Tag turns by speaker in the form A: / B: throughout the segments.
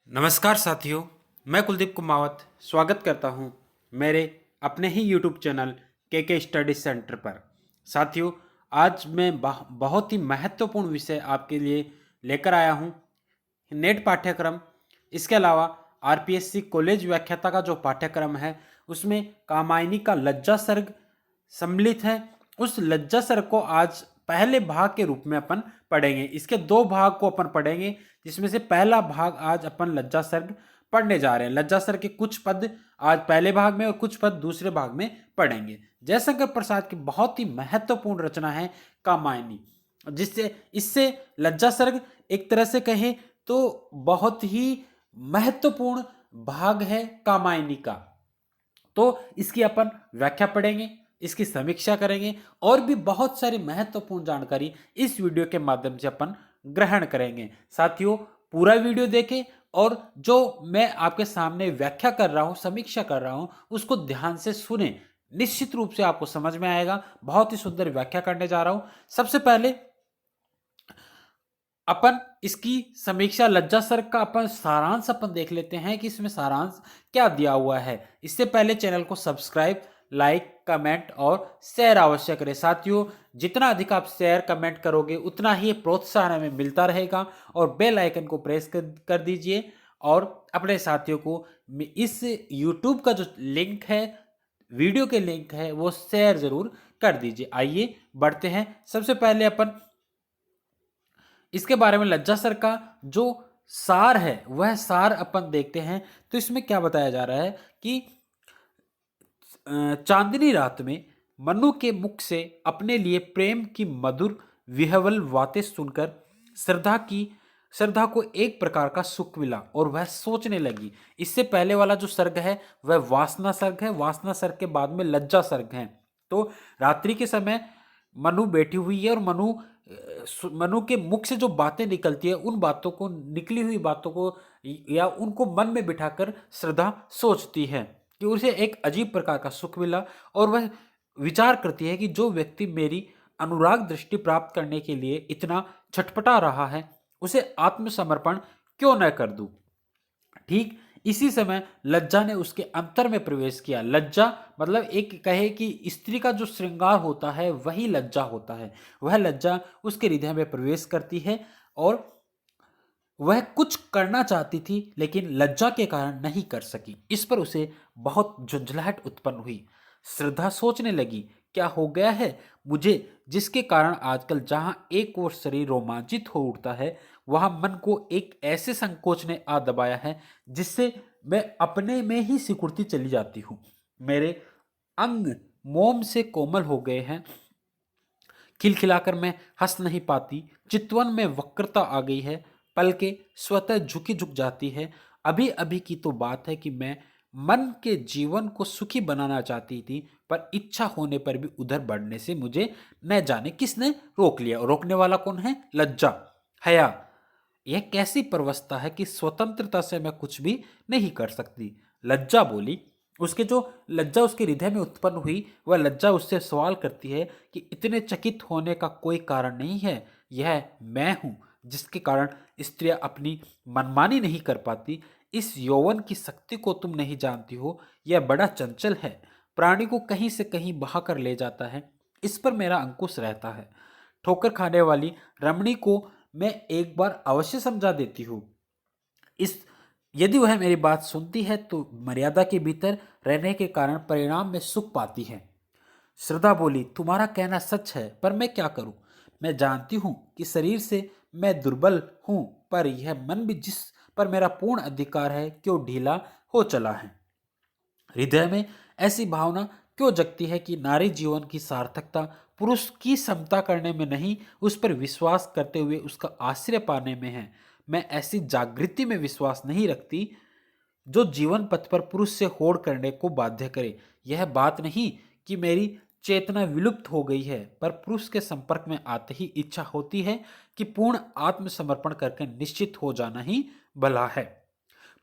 A: नमस्कार साथियों, मैं कुलदीप कुमावत स्वागत करता हूं मेरे अपने ही YouTube चैनल के स्टडी सेंटर पर। साथियों, आज मैं बहुत ही महत्वपूर्ण विषय आपके लिए लेकर आया हूं, नेट पाठ्यक्रम। इसके अलावा आरपीएससी कॉलेज व्याख्याता का जो पाठ्यक्रम है उसमें कामायनी का लज्जा सर्ग सम्मिलित है। उस लज्जा सर्ग को आज पहले भाग के रूप में अपन पढ़ेंगे। इसके दो भाग को अपन पढ़ेंगे, जिसमें से पहला भाग आज अपन लज्जा सर्ग पढ़ने जा रहे हैं। लज्जा सर्ग के कुछ पद आज पहले भाग में और कुछ पद दूसरे भाग में पढ़ेंगे। जयशंकर प्रसाद की बहुत ही महत्वपूर्ण रचना है कामायनी, जिससे इससे लज्जा सर्ग एक तरह से कहें तो बहुत ही महत्वपूर्ण भाग है कामायनी का। तो इसकी अपन व्याख्या पढ़ेंगे, इसकी समीक्षा करेंगे और भी बहुत सारी महत्वपूर्ण जानकारी इस वीडियो के माध्यम से अपन ग्रहण करेंगे। साथियों, पूरा वीडियो देखें और जो मैं आपके सामने व्याख्या कर रहा हूं, समीक्षा कर रहा हूं, उसको ध्यान से सुने। निश्चित रूप से आपको समझ में आएगा। बहुत ही सुंदर व्याख्या करने जा रहा हूं। सबसे पहले अपन इसकी समीक्षा लज्जा सर्ग का अपन सारांश अपन देख लेते हैं कि इसमें सारांश क्या दिया हुआ है। इससे पहले चैनल को सब्सक्राइब, लाइक, कमेंट और शेयर अवश्य करें। साथियों, जितना अधिक आप शेयर कमेंट करोगे उतना ही प्रोत्साहन हमें मिलता रहेगा। और बेल आइकन को प्रेस कर दीजिए और अपने साथियों को इस यूट्यूब का जो लिंक है, वीडियो के लिंक है, वो शेयर जरूर कर दीजिए। आइए बढ़ते हैं। सबसे पहले अपन इसके बारे में लज्जा सर का जो सार है वह सार अपन देखते हैं। तो इसमें क्या बताया जा रहा है कि चांदनी रात में मनु के मुख से अपने लिए प्रेम की मधुर विहवल बातें सुनकर श्रद्धा को एक प्रकार का सुख मिला और वह सोचने लगी। इससे पहले वाला जो सर्ग है वह वासना सर्ग है। वासना सर्ग के बाद में लज्जा सर्ग है। तो रात्रि के समय मनु बैठी हुई है और मनु के मुख से जो बातें निकलती है, उन बातों को, निकली हुई बातों को या उनको मन में बिठाकर श्रद्धा सोचती है कि उसे एक अजीब प्रकार का सुख मिला। और वह विचार करती है कि जो व्यक्ति मेरी अनुराग दृष्टि प्राप्त करने के लिए इतना छटपटा रहा है, उसे आत्मसमर्पण क्यों न कर दूं। ठीक इसी समय लज्जा ने उसके अंतर में प्रवेश किया। लज्जा मतलब एक कहे कि स्त्री का जो श्रृंगार होता है वही लज्जा होता है। वह लज्जा उसके हृदय में प्रवेश करती है और वह कुछ करना चाहती थी लेकिन लज्जा के कारण नहीं कर सकी। इस पर उसे बहुत झुंझलाहट उत्पन्न हुई। श्रद्धा सोचने लगी, क्या हो गया है मुझे, जिसके कारण आजकल जहां एक ओर शरीर रोमांचित हो उठता है, वहां मन को एक ऐसे संकोच ने आ दबाया है जिससे मैं अपने में ही सिकुड़ती चली जाती हूं। मेरे अंग मोम से कोमल हो गए हैं। खिलखिलाकर मैं हंस नहीं पाती। चितवन में वक्रता आ गई है। पलकें स्वतः झुकी झुक जाती है। अभी अभी की तो बात है कि मैं मन के जीवन को सुखी बनाना चाहती थी, पर इच्छा होने पर भी उधर बढ़ने से मुझे न जाने किसने रोक लिया। रोकने वाला कौन है? लज्जा, हया। यह कैसी परवस्था है कि स्वतंत्रता से मैं कुछ भी नहीं कर सकती। लज्जा बोली। उसके जो लज्जा उसके हृदय में उत्पन्न हुई, वह लज्जा उससे सवाल करती है कि इतने चकित होने का कोई कारण नहीं है। यह मैं हूं जिसके कारण स्त्रियां अपनी मनमानी नहीं कर पाती। इस यौवन की शक्ति को तुम नहीं जानती हो। यह बड़ा चंचल है, प्राणी को कहीं से कहीं बहा कर ले जाता है। इस पर मेरा अंकुश रहता है। ठोकर खाने वाली रमणी को मैं एक बार अवश्य समझा देती हूँ। इस यदि वह मेरी बात सुनती है तो मर्यादा के भीतर रहने के कारण परिणाम में सुख पाती है। श्रद्धा बोली, तुम्हारा कहना सच है, पर मैं क्या करूं? मैं जानती हूं कि शरीर से मैं दुर्बल हूं, पर यह मन भी जिस पर मेरा पूर्ण अधिकार है क्यों ढीला हो चला है। हृदय में ऐसी भावना क्यों जगती है कि नारी जीवन की सार्थकता पुरुष की समता करने में नहीं, उस पर विश्वास करते हुए उसका आश्रय पाने में है। मैं ऐसी जागृति में विश्वास नहीं रखती जो जीवन पथ पर पुरुष से होड़ करने को बाध्य करे। यह बात नहीं कि मेरी चेतना विलुप्त हो गई है, पर पुरुष के संपर्क में आते ही इच्छा होती है कि पूर्ण आत्मसमर्पण करके निश्चित हो जाना ही भला है।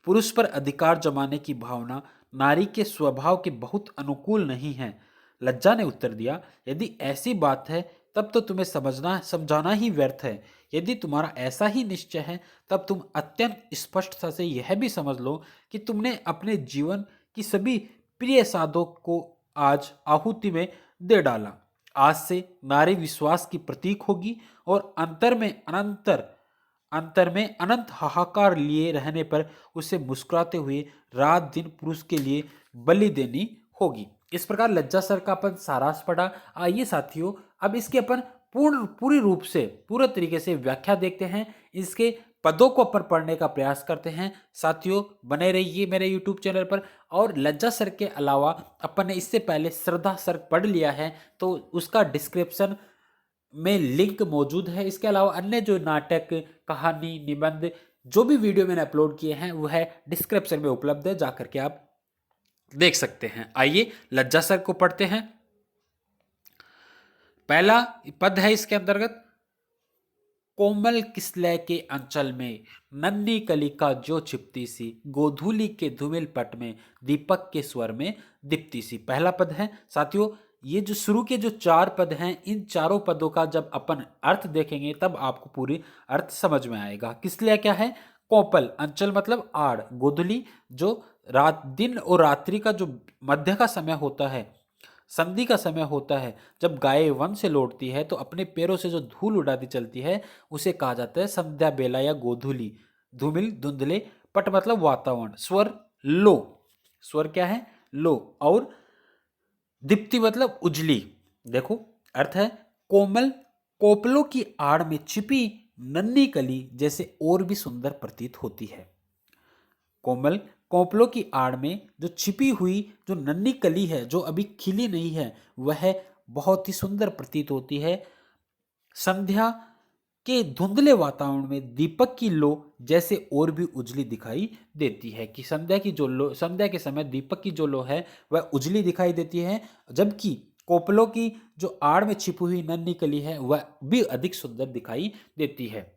A: पुरुष पर अधिकार जमाने की भावना नारी के स्वभाव के बहुत अनुकूल नहीं है। लज्जा ने उत्तर दिया, यदि ऐसी बात है तब तो तुम्हें समझना समझाना ही व्यर्थ है। यदि तुम्हारा ऐसा ही निश्चय है, तब तुम अत्यंत स्पष्टता से यह भी समझ लो कि तुमने अपने जीवन की सभी प्रिय साधों को आज आहुति में दे डाला। आज से नारी विश्वास की प्रतीक होगी और अंतर में अनंत हाहाकार लिए रहने पर उसे मुस्कुराते हुए रात दिन पुरुष के लिए बलि देनी होगी। इस प्रकार लज्जा सर का अपन सारांश पढ़ा। आइए साथियों, अब इसके अपन पूरी रूप से पूरे तरीके से व्याख्या देखते हैं, इसके पदों को अपन पढ़ने का प्रयास करते हैं। साथियों बने रहिए मेरे YouTube चैनल पर। और लज्जा सर के अलावा अपन ने इससे पहले श्रद्धा सर पढ़ लिया है, तो उसका डिस्क्रिप्शन में लिंक मौजूद है। इसके अलावा अन्य जो नाटक, कहानी, निबंध जो भी वीडियो मैंने अपलोड किए हैं वह डिस्क्रिप्शन में उपलब्ध है, जाकर के आप देख सकते हैं। आइए लज्जा सर को पढ़ते हैं। पहला पद है इसके अंतर्गत, कोमल किसलय के अंचल में नन्ही कलिका जो छिपती सी, गोधूली के धूमिल पट में दीपक के स्वर में दीप्ति सी। पहला पद है साथियों। ये जो शुरू के जो 4 पद हैं, इन चारों पदों का जब अपन अर्थ देखेंगे तब आपको पूरी अर्थ समझ में आएगा। किसलय क्या है? कोपल, अंचल मतलब आड़, गोधूली जो रात दिन और रात्रि का जो मध्य का समय होता है, संधि का समय होता है, जब गाय वन से लौटती है तो अपने पैरों से जो धूल उड़ाती चलती है उसे कहा जाता है संध्या बेला या गोधूली। धूमिल धुंधले, पट मतलब वातावरण, स्वर लो, स्वर क्या है? लो। और दीप्ति मतलब उजली। देखो अर्थ है, कोमल कोपलों की आड़ में छिपी नन्ही कली जैसे और भी सुंदर प्रतीत होती है। कोमल कोपलों की आड़ में जो छिपी हुई जो नन्ही कली है, जो अभी खिली नहीं है, वह बहुत ही सुंदर प्रतीत होती है। संध्या के धुंधले वातावरण में दीपक की लो जैसे और भी उजली दिखाई देती है। कि संध्या की जो लो, संध्या के समय दीपक की जो लो है वह उजली दिखाई देती है, जबकि कोपलों की जो आड़ में छिपी हुई नन्ही कली है वह भी अधिक सुंदर दिखाई देती है।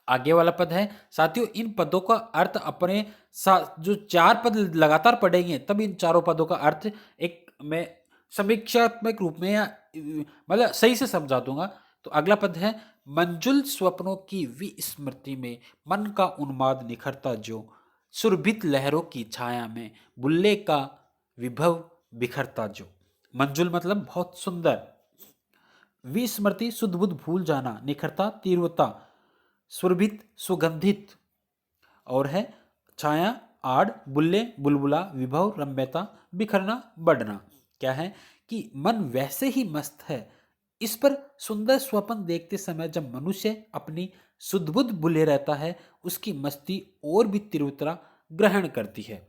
A: आगे वाला पद है साथियों, इन पदों का अर्थ अपने जो 4 पद लगातार पढ़ेंगे तब इन चारों पदों का अर्थ एक मैं समीक्षात्मक रूप में या मतलब सही से समझा दूंगा। तो अगला पद है, मंजुल स्वप्नों की विस्मृति में मन का उन्माद निखरता जो, सुरभित लहरों की छाया में बुल्ले का विभव बिखरता जो। मंजुल मतलब बहुत सुंदर, विस्मृति सुध बुध भूल जाना, निखरता तीव्रता, सुरभित सुगंधित, और है छाया आड़, बुल्ले बुलबुला, विभव रम्यता, बिखरना बढ़ना। क्या है कि मन वैसे ही मस्त है। इस पर सुंदर स्वप्न देखते समय जब मनुष्य अपनी सुधबुद्ध भूले रहता है, उसकी मस्ती और भी तीव्रता ग्रहण करती है।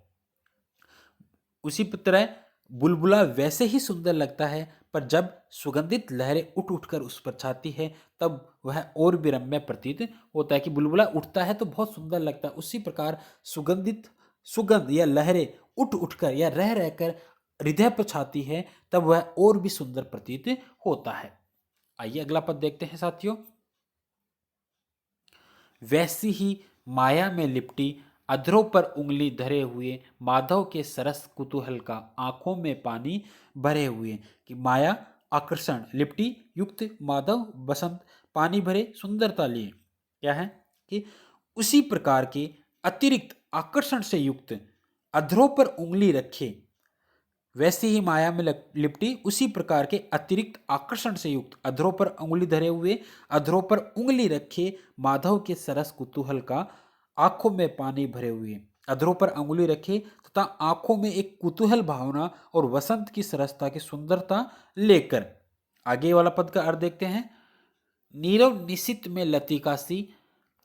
A: उसी तरह बुलबुला वैसे ही सुंदर लगता है, पर जब सुगंधित लहरें उठ उठकर उस पर छाती है तब वह और भी रम्य प्रतीत होता है। कि बुलबुला उठता है तो बहुत सुंदर लगता है, उसी प्रकार सुगंधित सुगंध या लहरें उठ उठकर या रह रहकर हृदय पर छाती है तब वह और भी सुंदर प्रतीत होता है। आइए अगला पद देखते हैं साथियों। वैसी ही माया में लिपटी अधरों पर उंगली धरे हुए माधव के सरस कुतूहल का आंखों में पानी भरे हुए। कि माया आकर्षण, लिपटी युक्त, माधव बसंत, पानी भरे सुंदरता लिए। क्या है कि उसी प्रकार के अतिरिक्त आकर्षण से युक्त अधरों पर उंगली रखे, वैसे ही माया में लिपटी उसी प्रकार के अतिरिक्त आकर्षण से युक्त अधरों पर उंगली धरे हुए, अधरों पर उंगली रखे माधव के सरस कुतूहल का आंखों में पानी भरे हुए। अधरों पर उंगली रखे तथा आंखों में एक कुतूहल भावना और वसंत की सरसता की सुंदरता लेकर। आगे वाला पद का अर्थ देखते हैं। नीरव निशित में लतिका सी,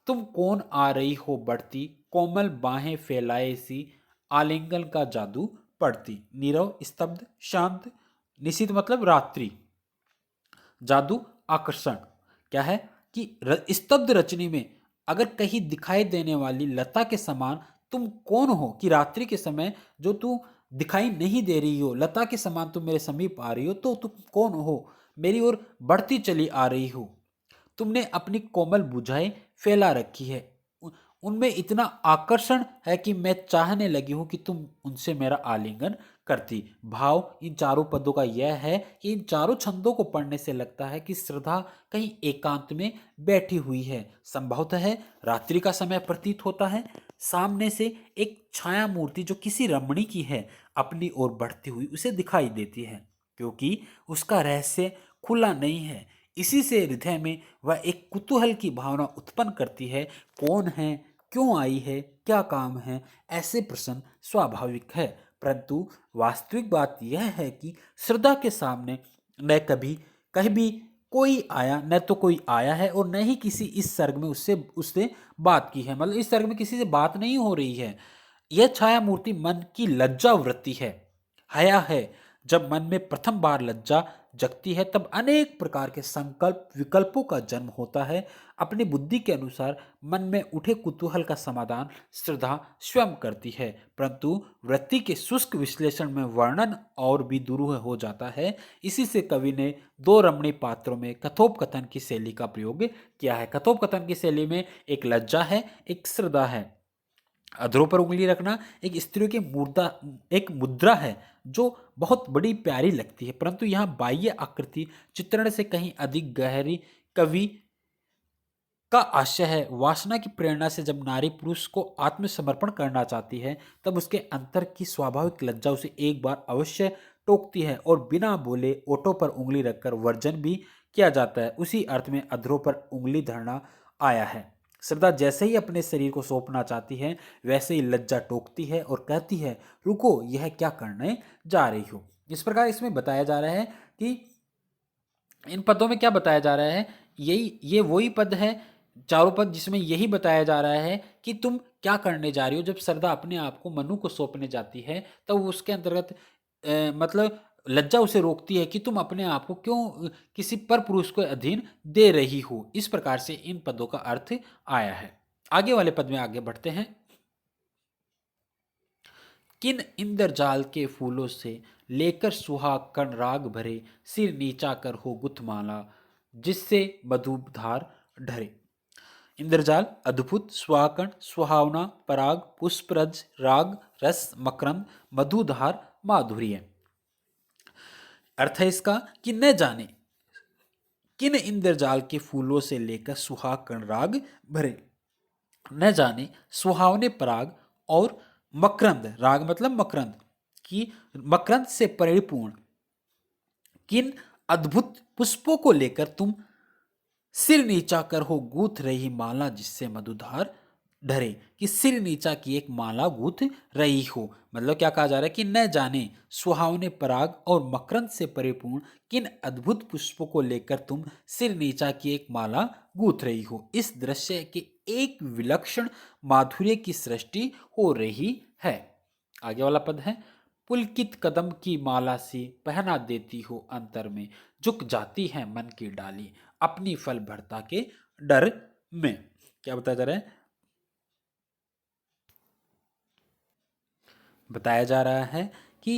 A: तुम कौन आ रही हो बढ़ती, कोमल बाहें फैलाए सी, आलिंगन का जादू पड़ती। नीरव स्तब्ध शांत, निशित मतलब रात्रि, जादू आकर्षण। क्या है कि स्तब्ध रचनी में अगर कहीं दिखाई देने वाली लता के समान तुम कौन हो, कि रात्रि के समय जो तू दिखाई नहीं दे रही हो, लता के समान तुम मेरे समीप आ रही हो, तो तुम कौन हो, मेरी ओर बढ़ती चली आ रही हो। तुमने अपनी कोमल भुजाएं फैला रखी है, उनमें इतना आकर्षण है कि मैं चाहने लगी हूं कि तुम उनसे मेरा आलिंगन करती। भाव इन चारों पदों का यह है कि इन चारों छंदों को पढ़ने से लगता है कि श्रद्धा कहीं एकांत में बैठी हुई है। संभवतः रात्रि का समय प्रतीत होता है। सामने से एक छाया मूर्ति जो किसी रमणी की है अपनी ओर बढ़ती हुई उसे दिखाई देती है, क्योंकि उसका रहस्य खुला नहीं है। इसी से हृदय में वह एक कुतूहल की भावना उत्पन्न करती है। कौन है, क्यों आई है, क्या काम है, ऐसे प्रश्न स्वाभाविक है। परंतु वास्तविक बात यह है कि श्रद्धा के सामने न कभी कहीं भी कोई आया, न तो कोई आया है और न ही किसी इस सर्ग में उससे उससे बात की है। मतलब इस सर्ग में किसी से बात नहीं हो रही है। यह छाया मूर्ति मन की लज्जा वृत्ति है, हया है। जब मन में प्रथम बार लज्जा जगती है तब अनेक प्रकार के संकल्प विकल्पों का जन्म होता है। अपनी बुद्धि के अनुसार मन में उठे कुतूहल का समाधान श्रद्धा स्वयं करती है। परंतु वृत्ति के शुष्क विश्लेषण में वर्णन और भी दुरूह हो जाता है। इसी से कवि ने दो रमणीय पात्रों में कथोपकथन की शैली का प्रयोग किया है। कथोपकथन की शैली में एक लज्जा है, एक श्रद्धा है। अधरों पर उंगली रखना एक स्त्री की मुद्रा, एक मुद्रा है जो बहुत बड़ी प्यारी लगती है, परंतु यहाँ बाह्य आकृति चित्रण से कहीं अधिक गहरी कवि का आशय है। वासना की प्रेरणा से जब नारी पुरुष को आत्मसमर्पण करना चाहती है तब उसके अंतर की स्वाभाविक लज्जा उसे एक बार अवश्य टोकती है और बिना बोले ओठों पर उंगली रखकर वर्जन भी किया जाता है। उसी अर्थ में अधरों पर उंगली धरना आया है। श्रद्धा जैसे ही अपने शरीर को सौंपना चाहती है वैसे ही लज्जा टोकती है और कहती है, रुको, यह क्या करने जा रही हो। इस प्रकार इसमें बताया जा रहा है कि इन पदों में क्या बताया जा रहा है, यही ये वही पद है, चारों पद जिसमें यही बताया जा रहा है कि तुम क्या करने जा रही हो। जब श्रद्धा अपने आप को मनु को सौंपने जाती है तब तो उसके अंतर्गत मतलब लज्जा उसे रोकती है कि तुम अपने आप को क्यों किसी पर पुरुष को अधीन दे रही हो। इस प्रकार से इन पदों का अर्थ आया है। आगे वाले पद में आगे बढ़ते हैं। किन इंद्रजाल के फूलों से लेकर सुहाग कण राग भरे, सिर नीचा कर हो गुथमाला जिससे मधुधार ढरे। इंद्रजाल अद्भुत, सुहाकण सुहावना, पराग पुष्परज, राग रस, मकरंद, मधुधार माधुर्य। अर्थ है इसका कि न जाने किन इंद्रजाल के फूलों से लेकर सुहाग कण राग भरे, न जाने सुहावने पराग और मकरंद, राग मतलब मकरंद की, मकरंद से परिपूर्ण किन अद्भुत पुष्पों को लेकर तुम सिर नीचा कर हो गूथ रही माला जिससे मधुधार ढरे। कि सिर नीचा की एक माला गूथ रही हो, मतलब क्या कहा जा रहा है कि न जाने सुहावने पराग और मकरंद से परिपूर्ण किन अद्भुत पुष्पों को लेकर तुम सिर नीचा की एक माला गूथ रही हो। इस दृश्य के एक विलक्षण माधुर्य की सृष्टि हो रही है। आगे वाला पद है, पुलकित कदम की माला सी पहना देती हो अंतर में, झुक जाती है मन की डाली अपनी फल भरता के डर में। क्या बताया जा रहा है, बताया जा रहा है कि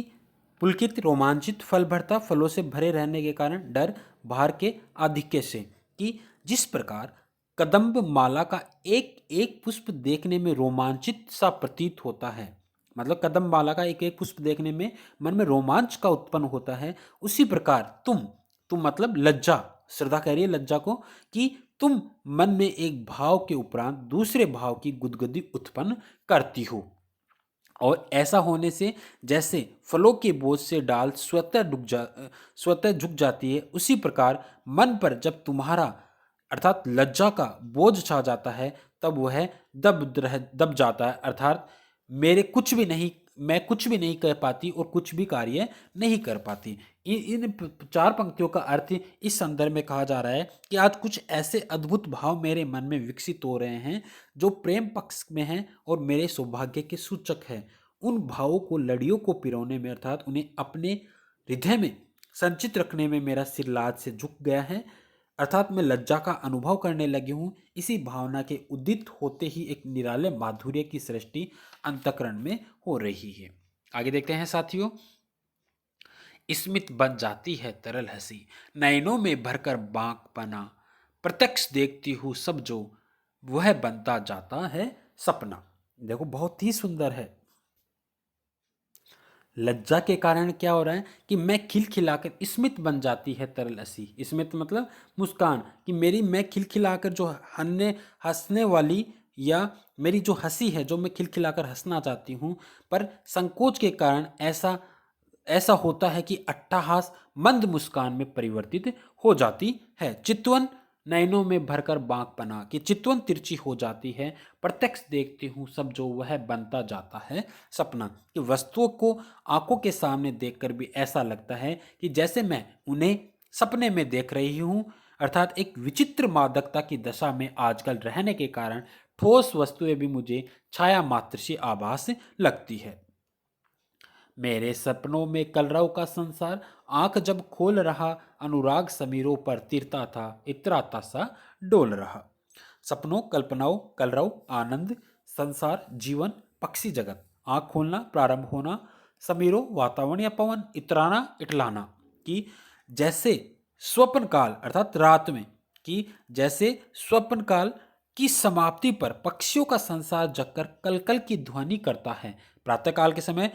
A: पुलकित रोमांचित फल भरता, फलों से भरे रहने के कारण डर भार के आधिक्य से। कि जिस प्रकार कदम्ब माला का एक एक पुष्प देखने में रोमांचित सा प्रतीत होता है, मतलब कदम्ब माला का एक एक पुष्प देखने में मन में रोमांच का उत्पन्न होता है, उसी प्रकार तुम मतलब लज्जा, श्रद्धा कह रही है लज्जा को कि तुम मन में एक भाव के उपरांत दूसरे भाव की गुदगुदी उत्पन्न करती हो। और ऐसा होने से जैसे फलों के बोझ से डाल स्वतः झुक जाती है, उसी प्रकार मन पर जब तुम्हारा अर्थात लज्जा का बोझ छा जाता है तब वह दब जाता है। अर्थात मैं कुछ भी नहीं कह पाती और कुछ भी कार्य नहीं कर पाती। इन चार पंक्तियों का अर्थ इस संदर्भ में कहा जा रहा है कि आज कुछ ऐसे अद्भुत भाव मेरे मन में विकसित हो रहे हैं जो प्रेम पक्ष में हैं और मेरे सौभाग्य के सूचक हैं। उन भावों को लड़ियों को पिरोने में अर्थात उन्हें अपने हृदय में संचित रखने में मेरा सिर लाज से झुक गया है। अर्थात मैं लज्जा का अनुभव करने लगी हूँ। इसी भावना के उदित होते ही एक निराले माधुर्य की सृष्टि अंतःकरण में हो रही है। आगे देखते हैं साथियों, स्मित बन जाती है तरल हंसी, नयनों में भरकर बांक पना, प्रत्यक्ष देखती हूँ सब जो वह बनता जाता है सपना। देखो बहुत ही सुंदर है। लज्जा के कारण क्या हो रहा है कि मैं खिलखिलाकर, स्मित बन जाती है तरल हंसी। स्मित मतलब मुस्कान, कि मेरी मैं खिलखिलाकर जो हंसने वाली, या मेरी जो हंसी है, जो मैं खिलखिलाकर हंसना चाहती हूँ, पर संकोच के कारण ऐसा ऐसा होता है कि अट्टहास मंद मुस्कान में परिवर्तित हो जाती है। चितवन नयनों में भरकर बांकपना, कि चितवन तिरछी हो जाती है, प्रत्यक्ष देखती हूँ सब जो वह बनता जाता है सपना, कि वस्तुओं को आंखों के सामने देखकर भी ऐसा लगता है कि जैसे मैं उन्हें सपने में देख रही हूँ। अर्थात एक विचित्र मादकता की दशा में आजकल रहने के कारण ठोस वस्तुएं भी मुझे छाया मात्र सी आभास लगती है। मेरे सपनों में कलरव का संसार आंख जब खोल रहा, अनुराग समीरों पर तिरता था, इतराता सा डोल रहा। सपनों, कल्पनाओं, कलरव, आनंद, संसार, जीवन, पक्षी जगत, आंख खोलना, प्रारंभ होना, समीरों, वातावरण या पवन, इतराना, इटलाना, कि जैसे स्वप्न काल अर्थात रात में, कि जैसे स्वप्न काल की समाप्ति पर पक्षियों का संसार जगकर कलकल की ध्वनि करता है। प्रातःकाल के समय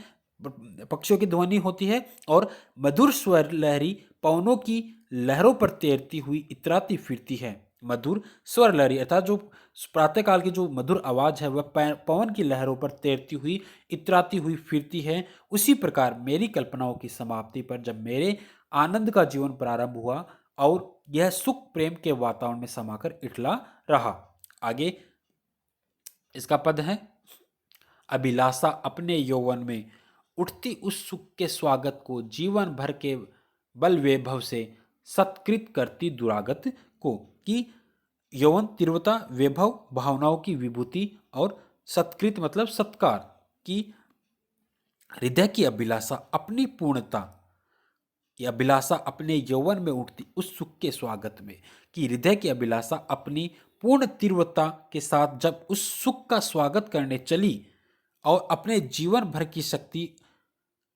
A: पक्षियों की ध्वनि होती है, और मधुर स्वर लहरी पवनों की लहरों पर तैरती हुई इतराती फिरती है। मधुर स्वर लहरी अर्थात जो प्रातःकाल की जो मधुर आवाज है वह पवन की लहरों पर तैरती हुई इतराती हुई फिरती है। उसी प्रकार मेरी कल्पनाओं की समाप्ति पर जब मेरे आनंद का जीवन प्रारंभ हुआ और यह सुख प्रेम के वातावरण में समाकर इटला रहा। आगे इसका पद है, अभिलाषा अपने यौवन में उठती उस सुख के स्वागत को, जीवन भर के बल वैभव से सत्कृत करती दुरागत को, कि यौवन तीव्रता, वैभव भावनाओं की विभूति, और सत्कृत मतलब सत्कार, की हृदय की अभिलाषा अपनी पूर्णता, की अभिलाषा अपने यौवन में उठती उस सुख के स्वागत में, कि हृदय की अभिलाषा अपनी पूर्ण तीव्रता के साथ जब उस सुख का स्वागत करने चली और अपने जीवन भर की शक्ति,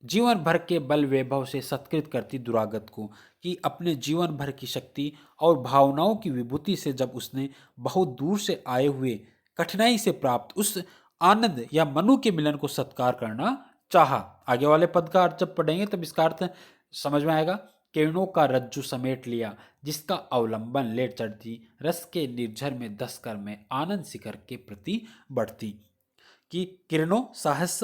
A: जीवन भर के बल वैभव से सत्कृत करती दुरागत को, कि अपने जीवन भर की शक्ति और भावनाओं की विभूति से जब उसने बहुत दूर से आए हुए कठिनाई से प्राप्त उस आनंद या मनु के मिलन को सत्कार करना चाहा। आगे वाले पद का अर्थ जब पढ़ेंगे तब इसका अर्थ समझ में आएगा। किरणों का रज्जु समेट लिया जिसका अवलंबन ले चढ़ती, रस के निर्झर में दसकर मैं आनंद शिखर के प्रति बढ़ती, कि किरणों साहस,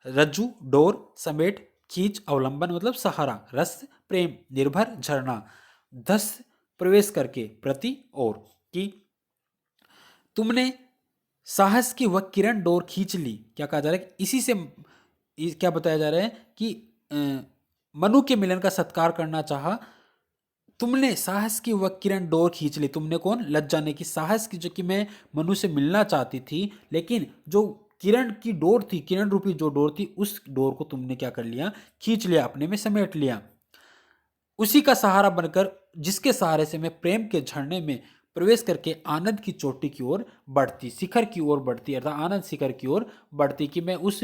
A: रज्जु डोर, समेट खींच, अवलंबन मतलब सहारा, रस प्रेम, निर्भर झरना, धस प्रवेश करके, प्रति और, कि तुमने साहस की वह किरण डोर खींच ली। क्या कहा जा रहा है, इसी से क्या बताया जा रहा है कि मनु के मिलन का सत्कार करना चाहा, तुमने साहस की वह किरण डोर खींच ली। तुमने कौन, लज्जा ने, कि साहस की, जो कि मैं मनु से मिलना चाहती थी, लेकिन जो किरण की डोर थी, किरण रूपी जो डोर थी, उस डोर को तुमने क्या कर लिया, खींच लिया, अपने में समेट लिया। उसी का सहारा बनकर, जिसके सहारे से मैं प्रेम के झरने में प्रवेश करके आनंद की चोटी की ओर बढ़ती, शिखर की ओर बढ़ती, अर्थात आनंद शिखर की ओर बढ़ती, कि मैं उस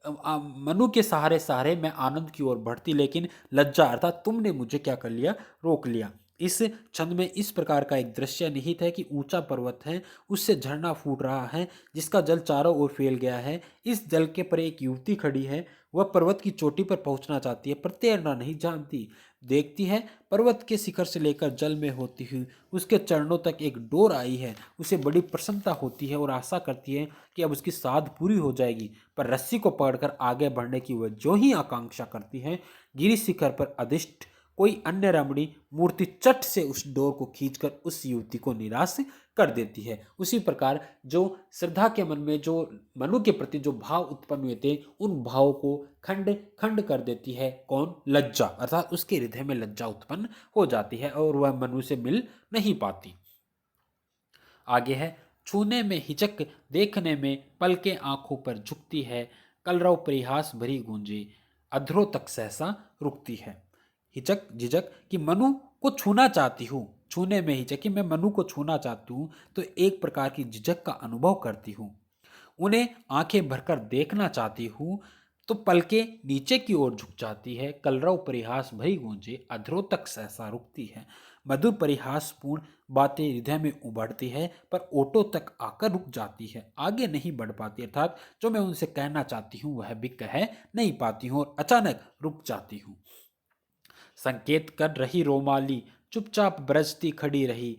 A: मनु के सहारे सहारे मैं आनंद की ओर बढ़ती, लेकिन लज्जा अर्थात तुमने मुझे क्या कर लिया, रोक लिया। इस छंद में इस प्रकार का एक दृश्य निहित है कि ऊंचा पर्वत है, उससे झरना फूट रहा है जिसका जल चारों ओर फैल गया है। इस जल के पर एक युवती खड़ी है, वह पर्वत की चोटी पर पहुंचना चाहती है पर तैरना नहीं जानती। देखती है पर्वत के शिखर से लेकर जल में होती हुई उसके चरणों तक एक डोर आई है। उसे बड़ी प्रसन्नता होती है और आशा करती है कि अब उसकी साध पूरी हो जाएगी, पर रस्सी को पकड़कर आगे बढ़ने की वह जो ही आकांक्षा करती है, गिरी शिखर पर अधिष्ठ कोई अन्य रमणी मूर्ति चट से उस डोर को खींचकर उस युवती को निराश कर देती है। उसी प्रकार जो श्रद्धा के मन में जो मनु के प्रति जो भाव उत्पन्न हुए थे, उन भावों को खंड खंड कर देती है। कौन, लज्जा, अर्थात उसके हृदय में लज्जा उत्पन्न हो जाती है और वह मनु से मिल नहीं पाती। आगे है, छूने में हिचक, देखने में पलकें आंखों पर झुकती है, कलरव परिहास भरी गूंजे, अधरों तक सहसा रुकती है। हिचक झिझक, कि मनु को छूना चाहती हूँ, छूने में हिचक, कि मैं मनु को छूना चाहती हूँ तो एक प्रकार की झिझक का अनुभव करती हूँ। उन्हें आंखें भरकर देखना चाहती हूँ तो पलकें नीचे की ओर झुक जाती है, कलरव परिहास भरी गूंजे, अधरों तक सहसा रुकती है। मधुर परिहासपूर्ण बातें हृदय में उभरती है, पर ओटो तक आकर रुक जाती है, आगे नहीं बढ़ पाती। अर्थात जो मैं उनसे कहना चाहती हूँ वह भी कह नहीं पाती हूँ और अचानक रुक जाती हूँ। संकेत कर रही रोमाली चुपचाप बरसती खड़ी रही,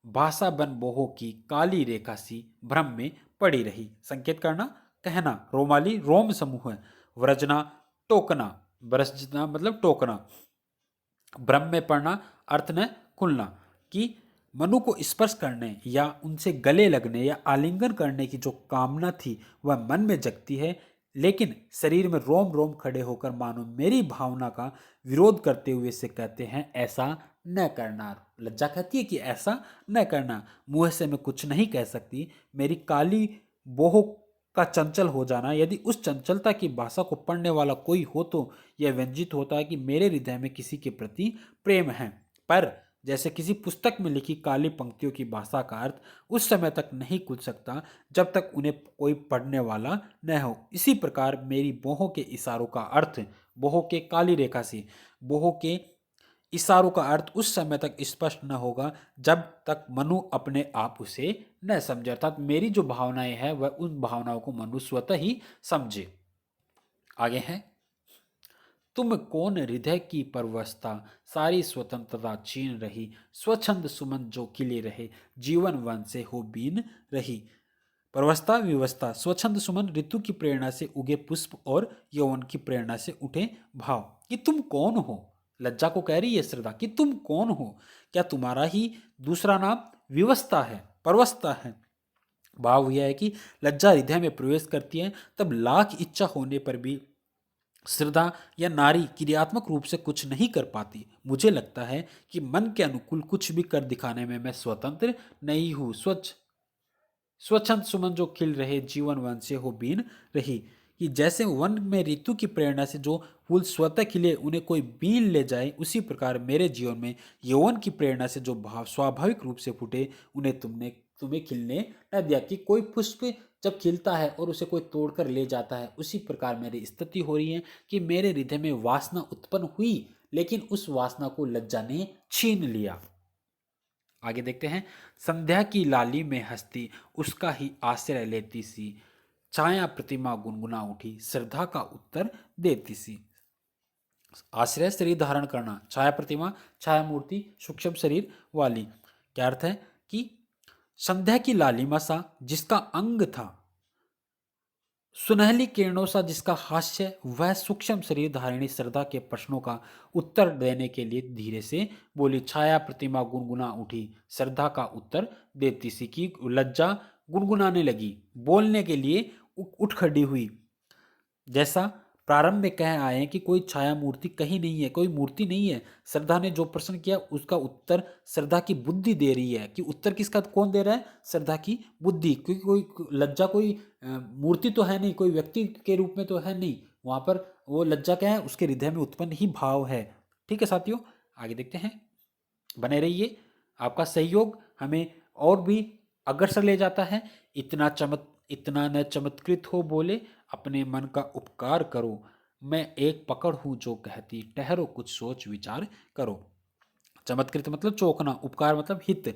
A: भाषा बन बोहो की काली रेखा सी भ्रम में पड़ी रही। संकेत करना, कहना। रोमाली रोम समूह है। व्रजना टोकना, बरसना मतलब टोकना। भ्रम में पड़ना, अर्थ न खुलना। कि मनु को स्पर्श करने या उनसे गले लगने या आलिंगन करने की जो कामना थी वह मन में जगती है, लेकिन शरीर में रोम रोम खड़े होकर मानो मेरी भावना का विरोध करते हुए से कहते हैं ऐसा न करना। लज्जा कहती है कि ऐसा न करना। मुंह से मैं कुछ नहीं कह सकती। मेरी काली बोह का चंचल हो जाना, यदि उस चंचलता की भाषा को पढ़ने वाला कोई हो तो यह व्यंजित होता है कि मेरे हृदय में किसी के प्रति प्रेम है, पर जैसे किसी पुस्तक में लिखी काली पंक्तियों की भाषा का अर्थ उस समय तक नहीं खुल सकता जब तक उन्हें कोई पढ़ने वाला न हो। इसी प्रकार मेरी बोहों के इशारों का अर्थ, बोहों के काली रेखा से बोहों के इशारों का अर्थ उस समय तक स्पष्ट न होगा जब तक मनु अपने आप उसे न समझे। अर्थात मेरी जो भावनाएं हैं वह उन भावनाओं को मनु स्वतः ही समझे। आगे है, तुम कौन हृदय की परवस्था सारी स्वतंत्रता छीन रही, स्वच्छंद सुमन जो खिले रहे, जीवन वन से हो बीन रही। परवस्था विवस्था, स्वच्छंद सुमन ऋतु की प्रेरणा से उगे पुष्प और यौवन की प्रेरणा से उठे भाव। कि तुम कौन हो, लज्जा को कह रही है श्रद्धा कि तुम कौन हो। क्या तुम्हारा ही दूसरा नाम विवस्था है, परवस्था है। भाव यह है कि लज्जा हृदय में प्रवेश करती है तब लाख इच्छा होने पर भी श्रद्धा या नारी क्रियात्मक रूप से कुछ नहीं कर पाती। मुझे लगता है कि मन के अनुकूल कुछ भी कर दिखाने में मैं स्वतंत्र नहीं हूँ। स्वच्छंद सुमन जो खिल रहे, जीवन वन से हो बीन रही। कि जैसे वन में ऋतु की प्रेरणा से जो फूल स्वतः खिले उन्हें कोई बीन ले जाए, उसी प्रकार मेरे जीवन में यौवन की प्रेरणा से जो भाव स्वाभाविक रूप से फूटे उन्हें तुम्हें खिलने न दिया। कि कोई पुष्प जब खिलता है और उसे कोई तोड़कर ले जाता है, उसी प्रकार मेरी स्थिति हो रही है कि मेरे हृदय में वासना उत्पन्न हुई, लेकिन उस वासना को लज्जा ने छीन लिया। आगे देखते हैं, संध्या की लाली में हस्ती उसका ही आश्रय लेती सी, छाया प्रतिमा गुनगुना उठी, श्रद्धा का उत्तर देती सी। आश्रय शरीर धारण करना, छाया प्रतिमा छाया मूर्ति सूक्ष्म शरीर वाली। क्या अर्थ है कि संध्या की लालिमा सा जिसका अंग था, सुनहली किरणों सा जिसका हास्य, वह सूक्ष्म शरीर धारिणी श्रद्धा के प्रश्नों का उत्तर देने के लिए धीरे से बोली। छाया प्रतिमा गुनगुना उठी, श्रद्धा का उत्तर देती सी। की लज्जा गुनगुनाने लगी, बोलने के लिए उठ खड़ी हुई। जैसा प्रारंभ में कह आए हैं कि कोई छाया मूर्ति कहीं नहीं है, कोई मूर्ति नहीं है। श्रद्धा ने जो प्रश्न किया उसका उत्तर श्रद्धा की बुद्धि दे रही है। कि उत्तर किसका कौन दे रहा है, श्रद्धा की बुद्धि। क्योंकि कोई लज्जा कोई मूर्ति तो है नहीं, कोई व्यक्ति के रूप में तो है नहीं, वहां पर वो लज्जा क्या है, उसके हृदय में उत्पन्न ही भाव है। ठीक है साथियों, आगे देखते हैं, बने रहिए। आपका सहयोग हमें और भी अग्रसर ले जाता है। इतना न चमत्कृत हो बोले, अपने मन का उपकार करो। मैं एक पकड़ हूं जो कहती, ठहरो कुछ सोच विचार करो। चमत्कृत मतलब चौंकना, उपकार मतलब हित।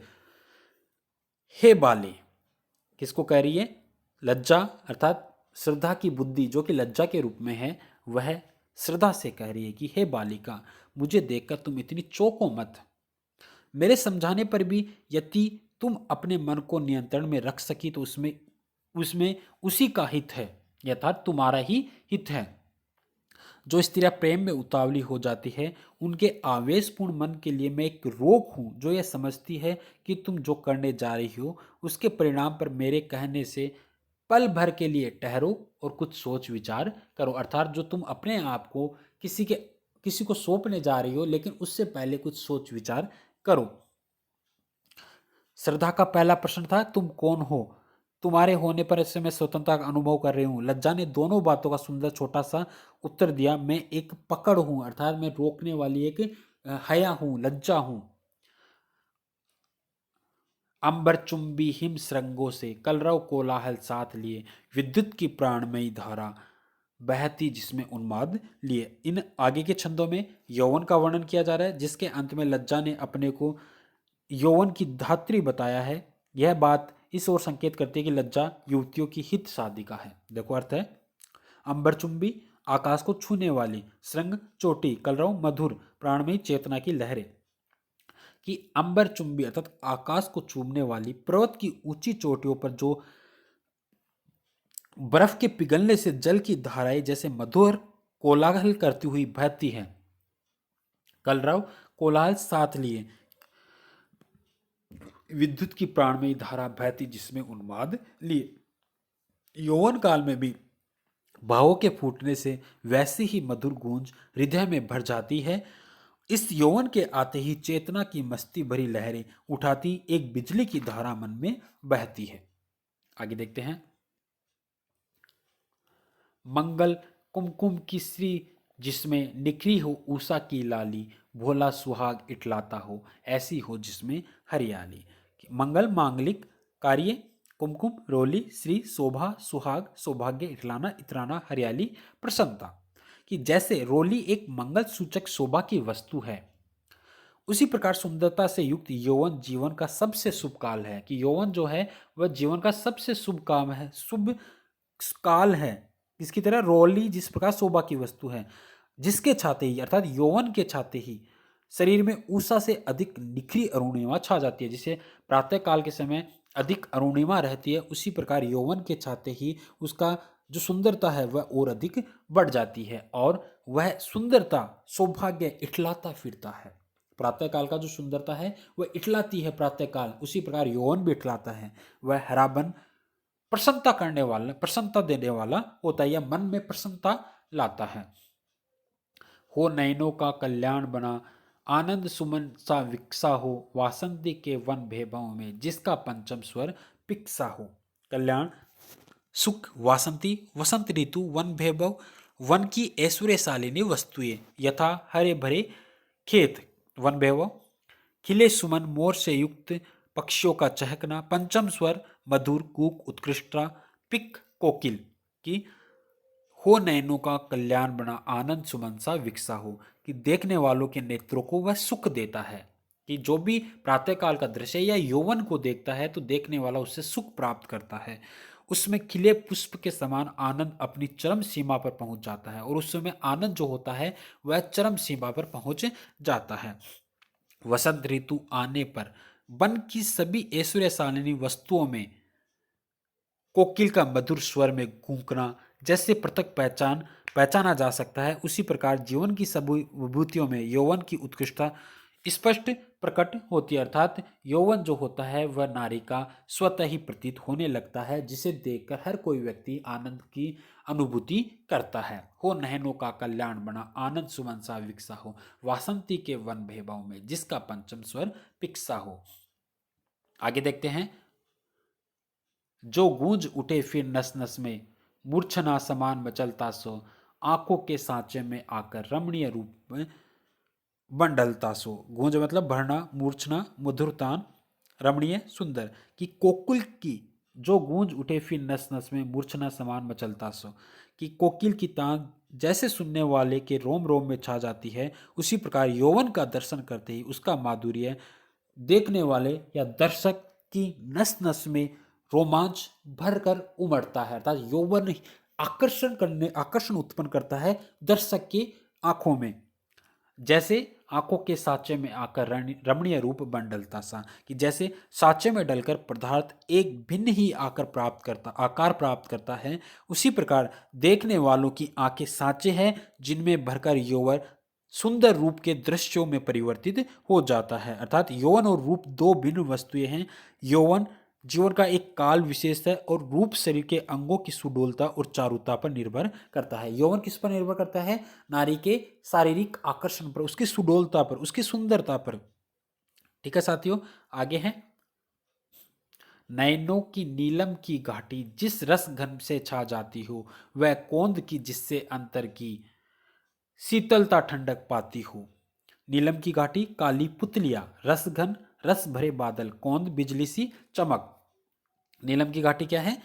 A: हे बाले, किसको कह रही है, लज्जा अर्थात श्रद्धा की बुद्धि जो कि लज्जा के रूप में है, वह श्रद्धा से कह रही है कि हे बालिका, मुझे देखकर तुम इतनी चौंको मत। मेरे समझाने पर भी यदि तुम अपने मन को नियंत्रण में रख सकी तो उसमें उसमें उसी का हित है, अर्थात तुम्हारा ही हित है। जो स्त्रियां प्रेम में उतावली हो जाती है, उनके आवेशपूर्ण मन के लिए मैं एक रोक हूं जो यह समझती है कि तुम जो करने जा रही हो उसके परिणाम पर मेरे कहने से पल भर के लिए ठहरो और कुछ सोच विचार करो। अर्थात जो तुम अपने आप को किसी को सौंपने जा रही हो, लेकिन उससे पहले कुछ सोच विचार करो। श्रद्धा का पहला प्रश्न था, तुम कौन हो। तुम्हारे होने पर इससे मैं स्वतंत्रता का अनुभव कर रही हूँ। लज्जा ने दोनों बातों का सुंदर छोटा सा उत्तर दिया। मैं एक पकड़ हूं, अर्थात मैं रोकने वाली एक हया हूं, लज्जा हूं। अंबर चुंबी हिम श्रृंगों से कलरव कोलाहल साथ लिए, विद्युत की प्राणमयी धारा बहती जिसमें उन्माद लिए। इन आगे के छंदों में यौवन का वर्णन किया जा रहा है, जिसके अंत में लज्जा ने अपने को यौवन की धात्री बताया है। यह बात इस ओर संकेत करती है कि लज्जा युवतियों की हित साधिका है। देखो अर्थ है, अंबरचुंबी आकाश को छूने वाली, श्रृंग चोटी कलरव मधुर प्राणमयी चेतना की लहरें। कि अंबरचुंबी अर्थात आकाश को चूमने वाली, पर्वत की ऊंची चोटियों पर जो बर्फ के पिघलने से जल की धाराएं जैसे मधुर कोलाहल करती हुई बहती हैं। कलरव कोलाहल साथ लिए विद्युत की प्राणमयी धारा बहती जिसमें उन्माद लिए। यौवन काल में भी भावों के फूटने से वैसी ही मधुर गूंज हृदय में भर जाती है। इस यौवन के आते ही चेतना की मस्ती भरी लहरें उठाती एक बिजली की धारा मन में बहती है। आगे देखते हैं। मंगल कुमकुम की श्री जिसमें निखरी हो उषा की लाली, भोला सुहाग इटलाता हो ऐसी हो जिसमें हरियाली। मंगल मांगलिक कार्य, कुमकुम रोली, श्री शोभा सुहाग सौभाग्य इटलाना इतराना हरियाली प्रसन्नता। कि जैसे रोली एक मंगल सूचक शोभा की वस्तु है, उसी प्रकार सुंदरता से युक्त यौवन जीवन का सबसे शुभ काल है। कि यौवन जो है वह जीवन का सबसे शुभ काम है, शुभ काल है। इसकी तरह रोली जिस प्रकार शोभा की वस्तु है, जिसके छाते ही अर्थात यौवन के छाते ही शरीर में ऊषा से अधिक निखरी अरुणिमा छा जाती है। जिसे प्रातः काल के समय अधिक अरुणिमा रहती है, उसी प्रकार यौवन के छाते ही उसका जो सुंदरता है वह और अधिक बढ़ जाती है, और वह सुंदरता सौभाग्य इठलाता फिरता है। प्रातःकाल का जो सुंदरता है वह इठलाती है प्रातःकाल, उसी प्रकार यौवन भी इठलाता है। वह हराबन प्रसन्नता करने वाला, प्रसन्नता देने वाला होता है, या मन में प्रसन्नता लाता है। हो नयनों का कल्याण बना, आनंद सुमन सा विकसा हो, वासंती के वन भैभव में जिसका पंचम स्वर पिक्सा हो। कल्याण सुख, वासंती वसंत ऋतु, वन भैभव वन की ऐश्वर्यशालिनी वस्तुएं, यथा हरे भरे खेत वन भैभव, खिले सुमन मोर से युक्त पक्षियों का चहकना, पंचम स्वर मधुर कूक उत्कृष्टता, पिक कोकिल। की हो नयनों का कल्याण बना, आनंद सुमन सा विकसा हो। कि देखने वालों के नेत्रों को वह सुख देता है। कि जो भी प्रातःकाल का दृश्य या यौवन को देखता है तो देखने वाला उससे सुख प्राप्त करता है। उसमें खिले पुष्प के समान आनंद अपनी चरम सीमा पर पहुंच जाता है, और उस समय आनंद जो होता है वह चरम सीमा पर पहुंच जाता है। वसंत ऋतु आने पर वन की सभी ऐश्वर्यशालिनी वस्तुओं में कोकिल का मधुर स्वर में गूंजना जैसे पृथक पहचाना जा सकता है, उसी प्रकार जीवन की सभी विभूतियों में यौवन की उत्कृष्टता स्पष्ट प्रकट होती है। अर्थात यौवन जो होता है वह नारी का स्वतः ही प्रतीत होने लगता है, जिसे देखकर हर कोई व्यक्ति आनंद की अनुभूति करता है। हो नयनों का कल्याण बना, आनंद सुमन सा विकसा हो, वासंती के वन भैभव में जिसका पंचम स्वर पिक्सा हो। आगे देखते हैं। जो गूंज उठे फिर नस नस में, मूर्छना समान मचलता सो, आंखों के सांचे में आकर रमणीय रूप में बंडलता सो। गूंज मतलब भरना, मूर्छना मधुरतान, रमणीय सुंदर। कि कोकिल की जो गूंज उठे फिर नस नस में, मूर्छना समान मचलता सो। कि कोकिल की तान जैसे सुनने वाले के रोम रोम में छा जाती है, उसी प्रकार यौवन का दर्शन करते ही उसका माधुर्य देखने वाले या दर्शक की नस नस में रोमांच भरकर उमड़ता है। अर्थात यौवन आकर्षण उत्पन्न करता है दर्शक की आंखों में, जैसे आंखों के साचे में आकर रमणीय रूप बन डलता सा। कि जैसे साचे में डलकर पदार्थ एक भिन्न ही आकार प्राप्त करता है, उसी प्रकार देखने वालों की आंखें साचे हैं जिनमें भरकर यौवन सुंदर रूप के दृश्यों में परिवर्तित हो जाता है। अर्थात यौवन और रूप दो भिन्न वस्तुएं हैं। यौवन जीवन का एक काल विशेष है, और रूप शरीर के अंगों की सुडोलता और चारुता पर निर्भर करता है। यौवन किस पर निर्भर करता है? नारी के शारीरिक आकर्षण पर, उसकी सुडोलता पर, उसकी सुंदरता पर। ठीक है साथियों, आगे हैं। नैनों की नीलम की घाटी जिस रस घन से छा जाती हो, वह कौंद की जिससे अंतर की शीतलता ठंडक पाती हो। नीलम की घाटी, काली पुतलिया, रस घन रस भरे बादल, कौंद बिजली सी चमक। नीलम की घाटी क्या है?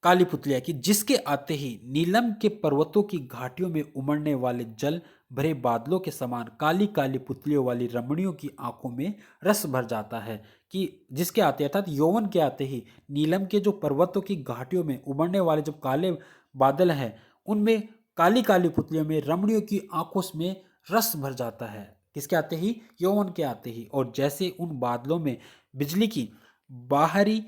A: काली पुतलियाँ कि जिसके आते ही नीलम के पर्वतों की घाटियों में उमड़ने वाले जल भरे बादलों के समान काली काली पुतलियों वाली रमणियों की आंखों में रस भर जाता है। कि जिसके आते अर्थात यौवन के आते ही नीलम के जो पर्वतों की घाटियों में उमड़ने वाले जो काले बादल हैं उनमें काली काली पुतलियों में रमणियों की आंखों में रस भर जाता है। किसके आते ही? यौवन के आते ही। और जैसे उन बादलों में बिजली की बाहरी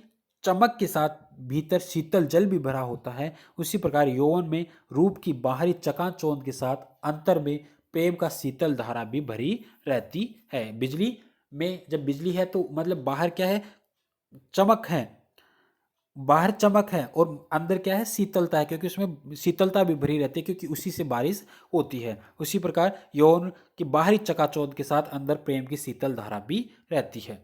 A: चमक के साथ भीतर शीतल जल भी भरा होता है, उसी प्रकार यौवन में रूप की बाहरी चकाचौंध के साथ अंतर में प्रेम का शीतल धारा भी भरी रहती है। बिजली में जब बिजली है तो मतलब बाहर क्या है? चमक है, बाहर चमक है और अंदर क्या है? शीतलता है, क्योंकि उसमें शीतलता भी भरी रहती है क्योंकि उसी से बारिश होती है। उसी प्रकार यौवन की बाहरी चकाचौंध के साथ अंदर प्रेम की शीतल धारा भी रहती है।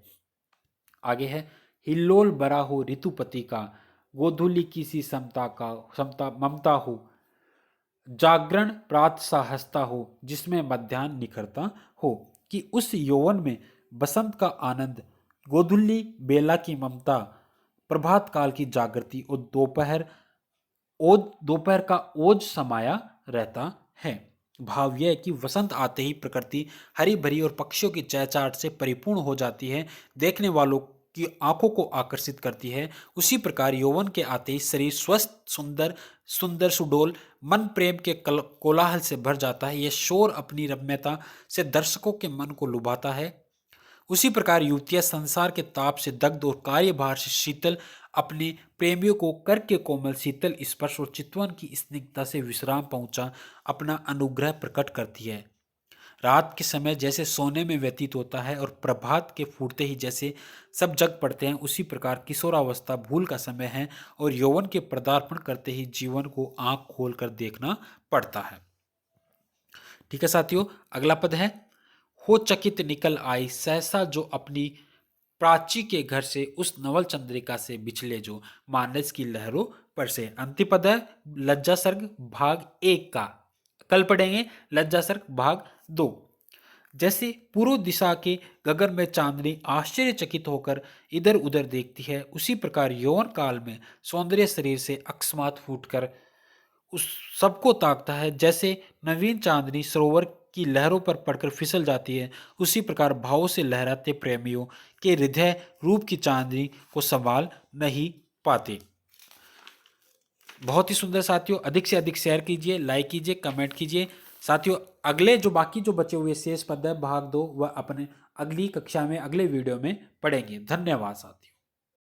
A: आगे है, हिल्लोल बरा हो ऋतुपति का, गोधूली की सी समता ममता हो, जागरण प्रात सा हंसता हो, जिसमें मध्याह्न निखरता हो। कि उस यौवन में बसंत का आनंद, गोधुली बेला की ममता, प्रभात काल की जागृति और दोपहर का ओज समाया रहता है। भाव यह है कि वसंत आते ही प्रकृति हरी भरी और पक्षियों की चहचहाट से परिपूर्ण हो जाती है, देखने वालों की आंखों को आकर्षित करती है। उसी प्रकार यौवन के आते ही शरीर स्वस्थ सुंदर सुंदर सुडोल मन प्रेम के कोलाहल से भर जाता है। यह शोर अपनी रम्यता से दर्शकों के मन को लुभाता है। उसी प्रकार युवतियां संसार के ताप से दग्ध और कार्यभार से शीतल अपने प्रेमियों को कर के कोमल शीतल स्पर्श और चितवन की स्निग्धता से विश्राम पहुंचा अपना अनुग्रह प्रकट करती है। रात के समय जैसे सोने में व्यतीत होता है और प्रभात के फूटते ही जैसे सब जग पड़ते हैं, उसी प्रकार किशोरावस्था भूल का समय है और यौवन के पदार्पण करते ही जीवन को आंख खोलकर देखना पड़ता है। ठीक है साथियों, अगला पद है, हो चकित निकल आई सहसा जो अपनी प्राची के घर से, उस नवल चंद्रिका से बिछले जो मानस की लहरों पर से। अंतिम पद है लज्जा सर्ग भाग 1 का। कल पढ़ेंगे लज्जा सर्ग भाग 2। जैसे पूर्व दिशा के गगन में चांदनी आश्चर्यचकित होकर इधर उधर देखती है, उसी प्रकार यौवन काल में सौंदर्य शरीर से अकस्मात फूटकर उस सबको ताकता है। जैसे नवीन चांदनी सरोवर की लहरों पर पड़कर फिसल जाती है, उसी प्रकार भावों से लहराते प्रेमियों के हृदय रूप की चांदनी को संभाल नहीं पाते। बहुत ही सुंदर साथियों, अधिक से अधिक शेयर कीजिए, लाइक कीजिए, कमेंट कीजिए। साथियों अगले जो बाकी जो बचे हुए शेष पद है भाग 2 वह अपने अगली कक्षा में अगले वीडियो में पढ़ेंगे। धन्यवाद साथियों।